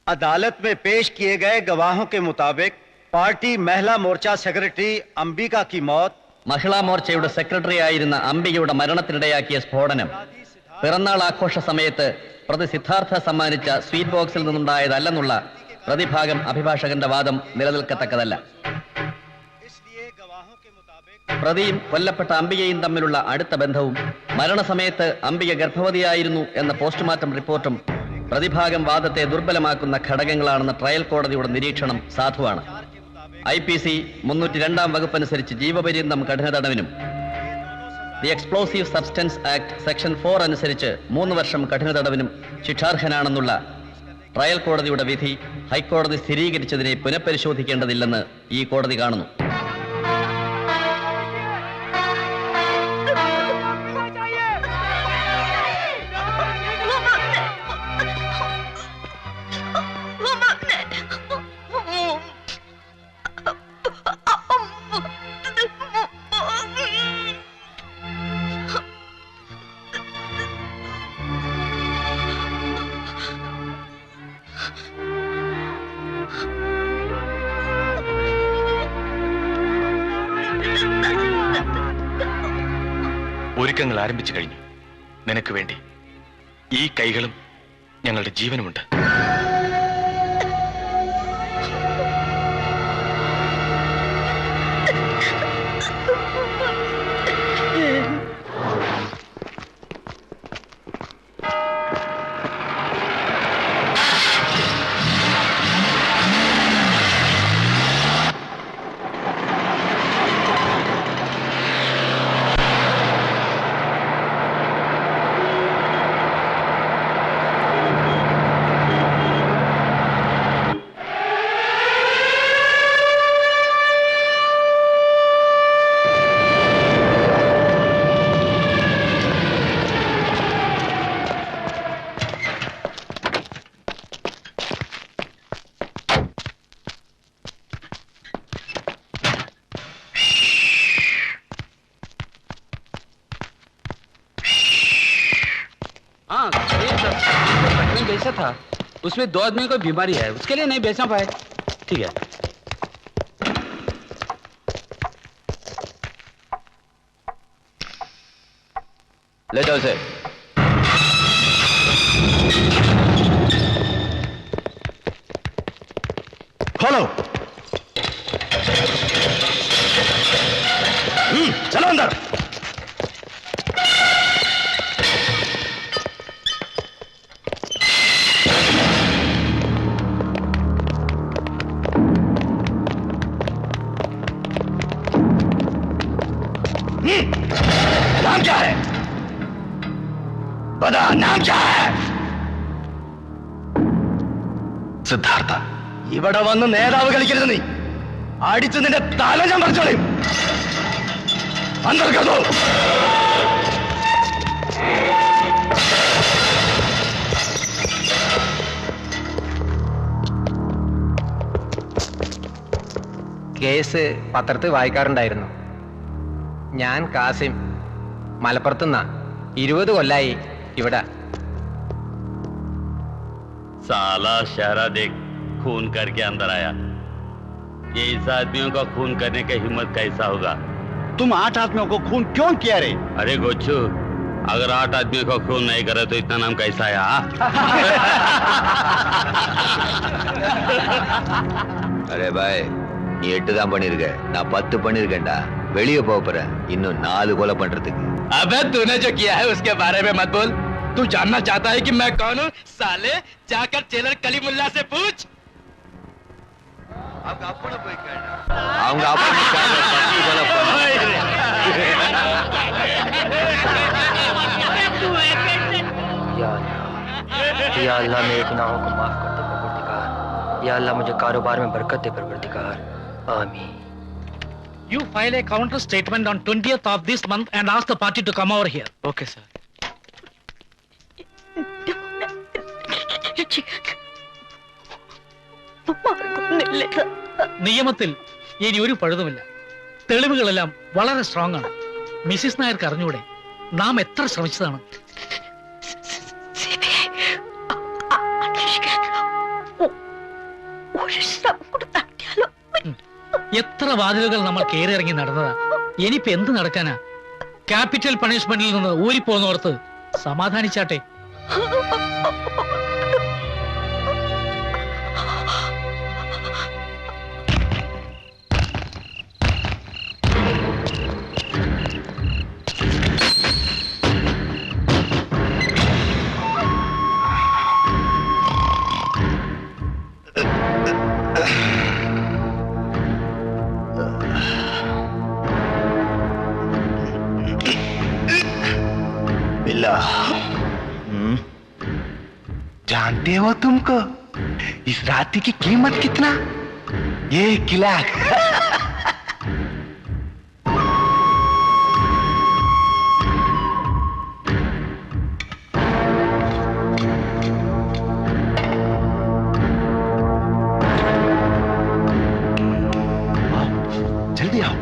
अदालत में पेश किए गए गवाहों के मुताबिक पार्टी महिला मोर्चा सेक्रेटरी अंबिका की मौत മഹിളാ മോർച്ചയുടെ സെക്രട്ടറി ആയിരുന്ന അംബികയുടെ മരണത്തിനിടയാക്കിയ സ്ഫോടനം പിറന്നാൾ ആഘോഷ സമയത്ത് പ്രതി സിദ്ധാർത്ഥ സമ്മാനിച്ച സ്വീറ്റ് ബോക്സിൽ നിന്നുണ്ടായതല്ലെന്നുള്ള പ്രതിഭാഗം അഭിഭാഷകന്റെ വാദം നിലനിൽക്കത്തക്കതല്ല. പ്രതിയും കൊല്ലപ്പെട്ട അംബികയും തമ്മിലുള്ള അടുത്ത ബന്ധവും മരണസമയത്ത് അംബിക ഗർഭവതിയായിരുന്നു എന്ന പോസ്റ്റ്മോർട്ടം റിപ്പോർട്ടും പ്രതിഭാഗം വാദത്തെ ദുർബലമാക്കുന്ന ഘടകങ്ങളാണെന്ന ട്രയൽ കോടതിയുടെ നിരീക്ഷണം സാധുവാണ്. IPC 302 വകുപ്പനുസരിച്ച് ജീവപര്യന്തം കഠിന തടവിനും the explosive substance act section 4 അനുസരിച്ച് 3 വർഷം കഠിന തടവിനും ശിക്ഷാർഹനാണെന്നുള്ള ട്രയൽ കോടതിയുടെ വിധി ഹൈക്കോടതി സ്ഥിരീകരിച്ചതിനെ പുനഃപരിശോധിക്കേണ്ടതില്ലെന്ന് ഈ കോടതി കാണുന്നു. ഒരുക്കങ്ങൾ ആരംഭിച്ചു കഴിഞ്ഞു. നിനക്ക് വേണ്ടി ഈ കൈകളും ഞങ്ങളുടെ ജീവനുമുണ്ട്. बेचा था, उसमें 2 आदमी को बीमारी है, उसके लिए नहीं बेचना पाए. ठीक है. ले जाओ उसे. खोलो. चलो अंदर. नाम क्या है? बता, नाम क्या है? സിദ്ധാർത്ഥ, ഇവിടെ വന്ന് നേതാവ് കളിക്കരുത്. നീ അടിച്ച് നിന്റെ തല ഞാൻ പറിച്ചോളയും. അന്തർഗതോ കേസ് പത്രത്തിൽ വായിക്കാറുണ്ടായിരുന്നു. ഞാൻ കാസിം, മലപ്പുറത്തുനിന്നാ. 20 കൊല്ലായി ഇവിടെ. साला शहरा देख खून करके अंदर आया. ये इस आदमियों का खून करने की हिम्मत कैसा होगा? तुम 8 आदमियों को खून क्यों किया रे? अरे गोचू, अगर 8 आदमियों को खून नहीं करे तो इतना नाम कैसा आया? अरे भाई, நீ 8 தான் பண்ணிருக்க, நான் 10 பண்ணிருக்கேன்டா. வெளியே போறேன், இன்னும் 4 கொலை பண்றதுக்கு. अबे तूने जो किया है उसके बारे में मत बोल. तू जानना चाहता है कि मैं कौन हूँ? साले, जाकर चेलर कलीमुल्ला से पूछ. அவங்க அப்பனை போய் கேளு. அவங்க அப்பனுக்காக 10 கொலை பண்ணாங்க. या अल्लाह मेरे गुनाहों को माफ कर दे परवरदिगार. या अल्लाह मुझे कारोबार में बरकत दे परवरदिगार. आमीन. You file a counter statement on 20th of this month and ask the party to come over here. Okay, sir. നിയമത്തിൽ ഇനി ഒരു പഴുതുമില്ല. തെളിവുകളെല്ലാം വളരെ സ്ട്രോങ് ആണ്. മിസ്സിസ് നായർക്ക് അറിഞ്ഞൂടെ നാം എത്ര ശ്രമിച്ചതാണ്. CBI, ഒരു ശ്രമം കൂടി നടത്തിയാലോ? എത്ര വാതിലുകൾ നമ്മൾ കയറിയിറങ്ങി നടന്നതാ. ഇനിയിപ്പോ എന്ത് നടക്കാനാ? ക്യാപിറ്റൽ പണിഷ്മെന്റിൽ നിന്ന് ഊരിപ്പോന്നോർത്ത് സമാധാനിച്ചാട്ടെ. जानते हो तुमको इस राती की कीमत कितना? 1 लाख। जल्दी आओ।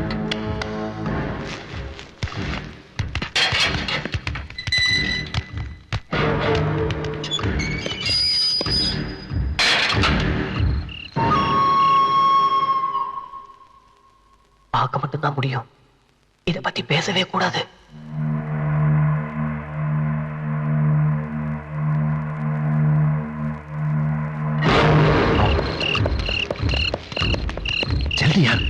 பார்க்க மட்டும்தான் முடியும். இத பத்தி பேசவே கூடாது. जल्दी यार।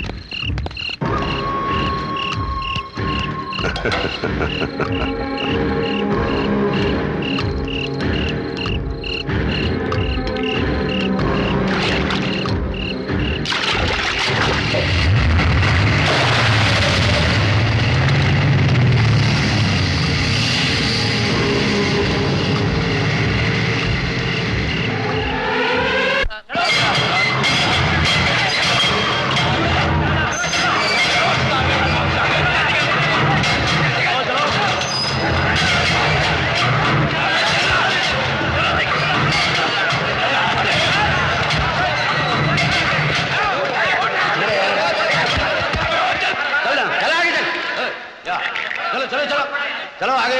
चलो आगे।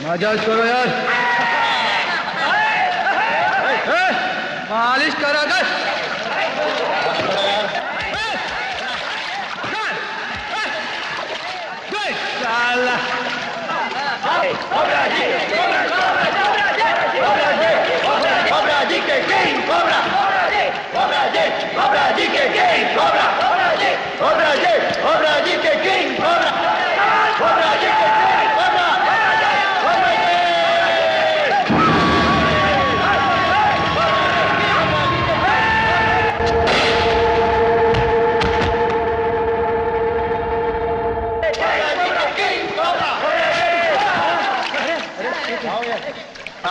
मजाज करो यार। मालिश करो कर।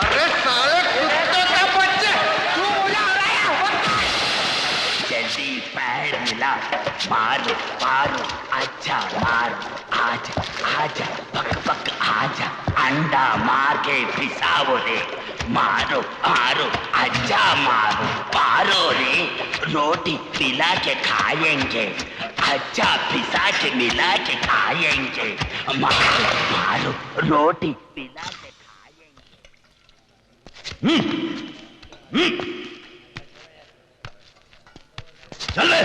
अरे साले कुत्ते का बच्चे, तू मुझे हराया। जल्दी पैर मिला, मारो मारो, अच्छा मारो, आजा आजा, पक पक आजा, अंडा मार के पिसाओ रे, मारो मारो, अच्छा मारो, मारो रे, रोटी पिला के खाएंगे, अच्छा पिसा के मिला के खाएंगे, मारो मारो, रोटी पिला के चल बे।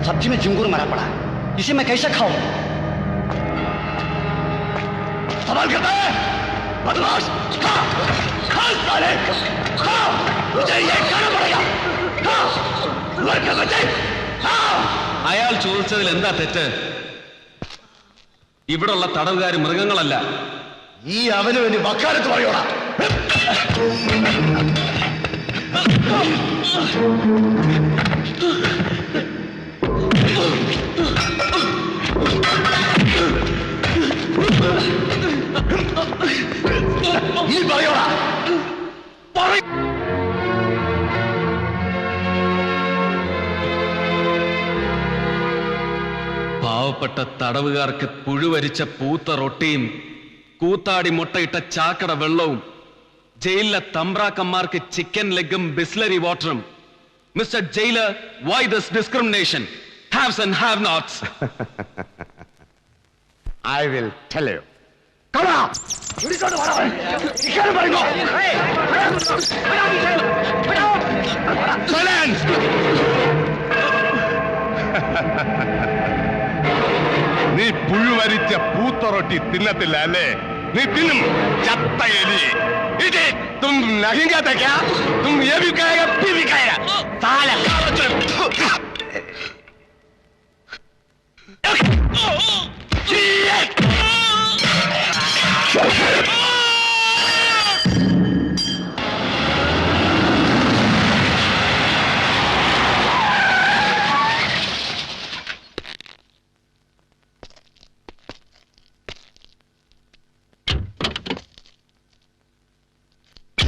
सब्जी में झिंगुर मरा पड़ा, इसे मैं कैसे खाऊं? सवाल करता है बदमाश, खा खा साले, खा, मुझे ये खाना पड़ेगा, खा, सुअर के बच्चे, खा। അയാൾ ചോദിച്ചതിൽ എന്താ തെറ്റ്? ഇവിടുള്ള തടവുകാർ മൃഗങ്ങളല്ല, ഈ അവന് വേണ്ടി വക്കാലത്ത് പറയോടാ. ഈ പറയോടാ. പാവപ്പെട്ട തടവുകാർക്ക് പുഴുവരിച്ച പൂത്ത റൊട്ടിയും കൂത്താടി മുട്ടയിട്ട ചാക്കട വെള്ളവും ജയിലിലെ തമ്പ്രാക്കന്മാർക്ക് ചിക്കൻ ലെഗും ബിസ്ലറി വാട്ടറും. Mister jailer, why this discrimination? Haves and have nots. I will tell you. Come on! Silence! നീ പുഴുവരിച്ച പൂത്ത റൊട്ടി തിന്നത്തില്ല അല്ലേ? നീ തിന്നും ചത്ത എലി. ഇത് തും नहीं कहते क्या? तुम ये भी कहेगा फिर भी कहेगा. साला.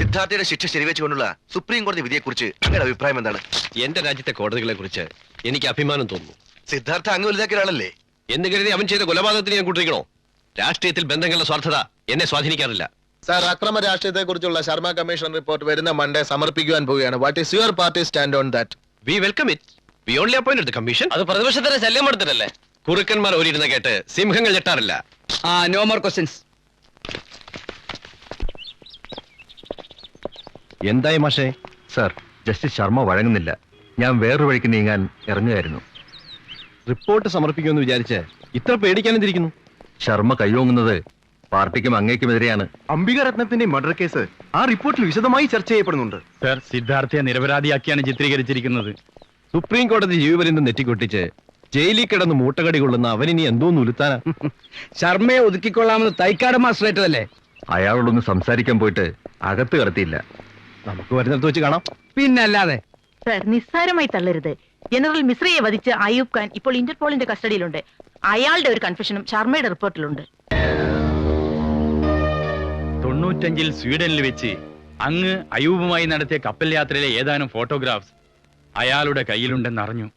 സിദ്ധാർത്ഥയുടെ ശിക്ഷ ശരിവെച്ചുകൊണ്ടുള്ള സുപ്രീം കോടതി വിധിയെക്കുറിച്ച് അങ്ങയുടെ അഭിപ്രായം എന്താണ്? എന്റെ രാജ്യത്തെ കോടതികളെ കുറിച്ച് എനിക്ക് അഭിമാനം തോന്നുന്നു. സിദ്ധാർത്ഥ അങ്ങ് വലുതാക്കിയ ഒരാളല്ലേ? എന്ന് കരുതി അവൻ ചെയ്ത കൊലപാതകത്തിന് ഞാൻ കൂട്ടിരിക്കണോ? രാഷ്ട്രീയത്തിൽ ബന്ധങ്ങളുടെ സ്വാർത്ഥത എന്നെ സ്വാധീനിക്കാറില്ല. സാർ, അക്രമ രാഷ്ട്രീയത്തെ കുറിച്ചുള്ള ശർമ്മ കമ്മീഷൻ റിപ്പോർട്ട് വരുന്ന മൺഡേ സമർപ്പിക്കുവാൻ പോവുകയാണ്. What is your party stand on that? V welcome it. V only appointed the commission. അത് പ്രതിപക്ഷത്തിന്റെ ശല്യം എടുത്തിട്ടല്ലേ? കുറുക്കന്മാർ ഓരിയിരുന്ന കേട്ട് സിംഹങ്ങൾ ഞെട്ടാറില്ല. No more questions. എന്തായി മാഷേ? സർ, ജസ്റ്റിസ് ശർമ്മ വഴങ്ങുന്നില്ല. ഞാൻ വേറൊരു വഴിക്ക് നീങ്ങാൻ ഇറങ്ങുകയായിരുന്നു. റിപ്പോർട്ട് സമർപ്പിക്കുമെന്ന് വിചാരിച്ച് ഇത്ര പേടിക്കാനെന്തിരിക്കുന്നു? ശർമ്മ കൈയോങ്ങുന്നത് പാർട്ടിക്കും അങ്ങേക്കുമെതിരെയാണ്. അംബിക രത്നത്തിന്റെ മർഡർ കേസ് ആ റിപ്പോർട്ടിൽ വിശദമായി ചർച്ച ചെയ്യപ്പെടുന്നുണ്ട്. സർ, സിദ്ധാർത്ഥയെ നിരപരാധിയാക്കിയാണ് ചിത്രീകരിച്ചിരിക്കുന്നത്. സുപ്രീം കോടതി ജീവപര്യന്തം നെറ്റിക്കൊട്ടിച്ച് ജയിലിൽ കിടന്ന് മൂട്ടകടി കൊള്ളുന്ന അവനിനി എന്തോന്ന് ഉലുത്താനാ? ശർമ്മയെ ഒതുക്കിക്കൊള്ളാമെന്ന് തൈക്കാട് മാസ്റ്റർ ഏറ്റതല്ലേ? അയാളോടൊന്ന് സംസാരിക്കാൻ പോയിട്ട് അകത്ത് കടത്തിയില്ല. നമുക്ക് വരുന്നിടത്ത് വെച്ച് കാണാം. പിന്നല്ലാതെ. സർ, നിസ്സാരമായി തള്ളരുത്. ജനറൽ മിശ്രയെ വധിച്ച് അയൂബ് ഖാൻ ഇപ്പോൾ ഇന്റർപോളിന്റെ കസ്റ്റഡിയിലുണ്ട്. അയാളുടെ ഒരു കൺഫെഷനും ശർമ്മയുടെ റിപ്പോർട്ടിലുണ്ട്. 95-ൽ സ്വീഡനിൽ വെച്ച് അങ്ങ് അയൂബുമായി നടത്തിയ കപ്പൽ യാത്രയിലെ ഏതാനും ഫോട്ടോഗ്രാഫ്സ് അയാളുടെ കയ്യിലുണ്ടെന്ന് അറിഞ്ഞു.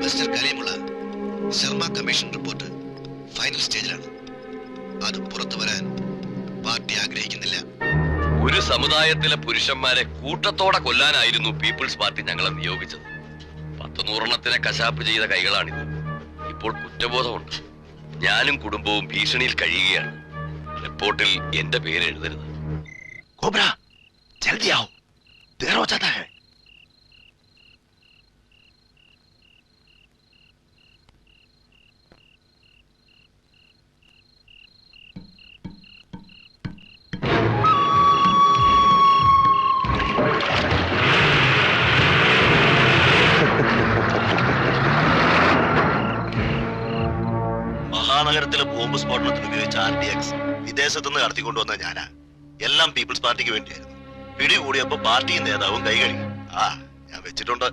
Mister Karimulla, Sharma commission report final സ്റ്റേജിലാണ്. അത് പുറത്തു വരാൻ പാർട്ടി ആഗ്രഹിക്കുന്നില്ല. ഒരു സമുദായത്തിലെ പുരുഷന്മാരെ കൂട്ടത്തോടെ കൊല്ലാനായിരുന്നു പീപ്പിൾസ് പാർട്ടി ഞങ്ങളെ നിയോഗിച്ചത്. 100 കശാപ്പ് ചെയ്ത കൈകളാണിത്. ഇപ്പോൾ കുറ്റബോധമുണ്ട്. ഞാനും കുടുംബവും ഭീഷണിയിൽ കഴിയുകയാണ്. റിപ്പോർട്ടിൽ എന്റെ പേര് എഴുതരുത്. കോബ്ര, ജൽദി ആओ, देर हो जाता है. മഹാനഗരത്തിലെ ബോംബ് സ്ഫോടനത്തിന് ഉപയോഗിച്ച RDX വിദേശത്തുനിന്ന് കടത്തിക്കൊണ്ടുവന്ന ഞാനാ. എല്ലാം പീപ്പിൾസ് പാർട്ടിക്ക് വേണ്ടിയായിരുന്നു. പിടികൂടിയപ്പോ പാർട്ടിയും നേതാവും കൈ കഴുകി. ഞാൻ വെച്ചിട്ടുണ്ട്.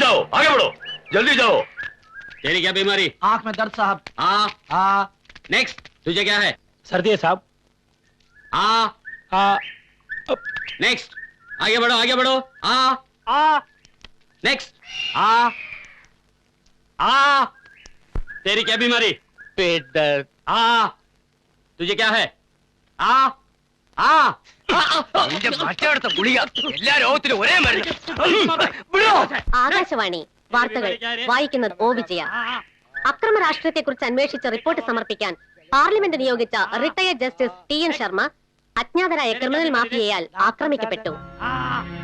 जाओ, आगे बढ़ो, जल्दी जाओ। तेरी क्या बीमारी? आंख में दर्द साहब। नेक्स्ट, तुझे क्या है? सर्दी है साहब। नेक्स्ट, आगे बढ़ो, आगे बढ़ो। नेक्स्ट, तेरी क्या बीमारी? पेट दर्द। तुझे क्या है? ആകാശവാണി വാർത്തകൾ വായിക്കുന്നത് ഒ വിജയ. അക്രമ രാഷ്ട്രീയത്തെക്കുറിച്ച് അന്വേഷിച്ച് റിപ്പോർട്ട് സമർപ്പിക്കാൻ പാർലമെന്റ് നിയോഗിച്ച റിട്ടയർഡ് ജസ്റ്റിസ് ടി.എൻ. ശർമ്മ അജ്ഞാതരായ ക്രിമിനൽ മാഫിയയാൽ ആക്രമിക്കപ്പെട്ടു.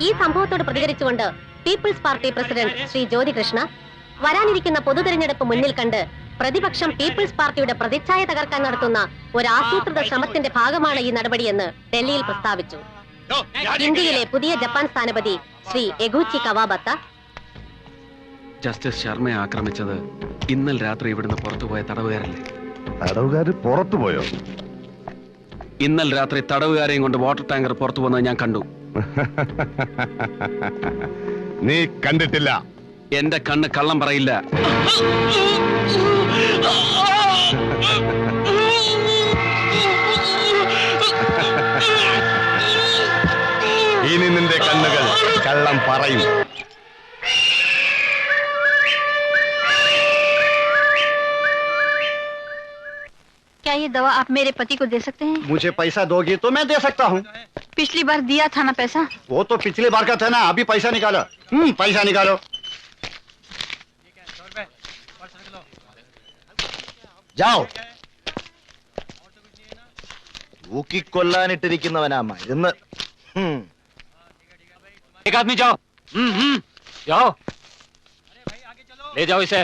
ഈ സംഭവത്തോട് പ്രതികരിച്ചുകൊണ്ട് people's party president Shri Jyothikrishna വരാനിരിക്കുന്ന പൊതുതെരഞ്ഞെടുപ്പ് മുന്നിൽ കണ്ട് പ്രതിപക്ഷം പീപ്പിൾസ് പാർട്ടിയുടെ പ്രതിച്ഛായ തകർക്കാൻ നടത്തുന്ന ഒരു ആസൂത്രിത ശ്രമത്തിന്റെ ഭാഗമാണ് ഈ നടപടിയെന്ന് ഡൽഹിയിൽ പ്രസ്താവിച്ചു. ഇന്ത്യയിലെ പുതിയ ജപ്പാൻ സ്ഥാനപതി ശ്രീ എഗൂച്ചി കവാബത്ത ജസ്റ്റിസ് ശർമ്മയെ ആക്രമിച്ചത് ഇന്നലെ രാത്രി ഇവിടുന്ന് പുറത്തുപോയ തടവുകാരല്ലേ? തടവുകാര് പുറത്തുപോയോ? ഇന്നലെ രാത്രി തടവുകാരെയും കൊണ്ട് വാട്ടർ ടാങ്കർ പുറത്തു പോകുന്നത് ഞാൻ കണ്ടു. നീ കണ്ടിട്ടില്ല. എന്റെ കണ്ണ് കള്ളം പറയില്ല. ഇനി നിന്റെ കണ്ണുകൾ കള്ളം പറയും. क्या ये दवा आप मेरे पति को दे सकते हैं? मुझे पैसा दोगी तो मैं दे सकता हूँ। पिछली बार दिया था ना पैसा? वो तो पिछली बार का था ना, अभी पैसा निकालो। पैसा निकालो। जाओ. ൂക്കിക്കൊല്ലാനിട്ടിരിക്കുന്നവനാ മരുന്ന്. एक आदमी जाओ। जाओ, ले जाओ इसे।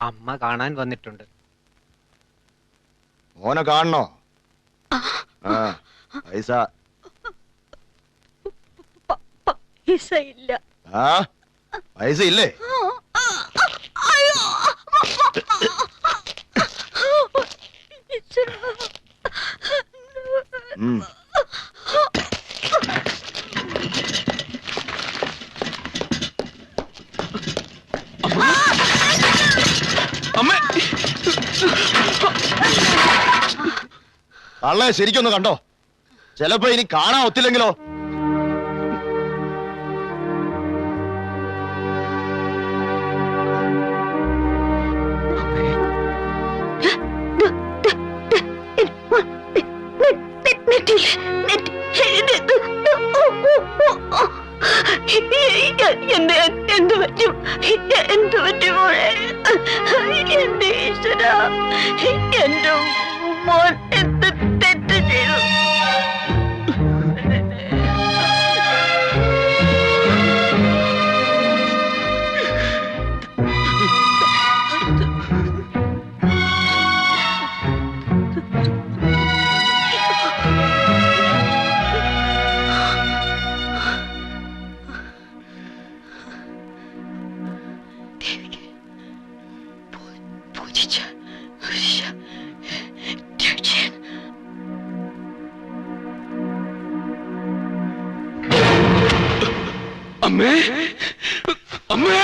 അമ്മ കാണാൻ വന്നിട്ടുണ്ട്. മോനെ കാണണോ? പൈസ ഇല്ല. പൈസ ഇല്ലേ? കള്ളെ ശരിക്കൊന്ന് കണ്ടോ? ചിലപ്പോ ഇനി കാണാൻ ഒത്തില്ലെങ്കിലോ? എന്ത് പറ്റും? എന്ത് പറ്റും മോളെ? എന്റെ ഈശ്വര, എന്റെ മോൻ എന്ത് തെറ്റ് ചെയ്തു? അമ്മേ, അമ്മേ,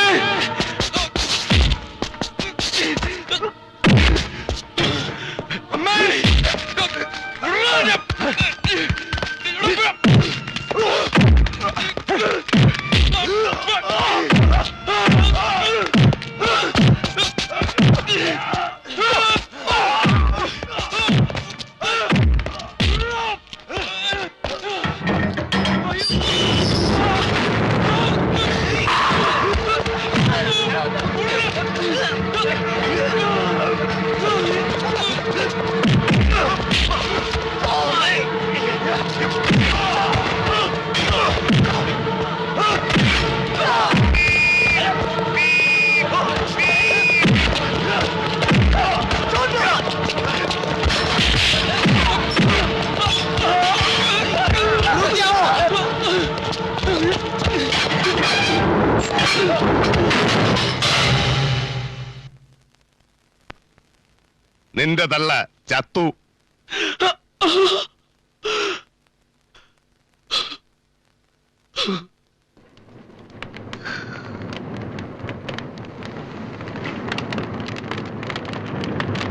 നിന്റെ തള്ള ചത്തു.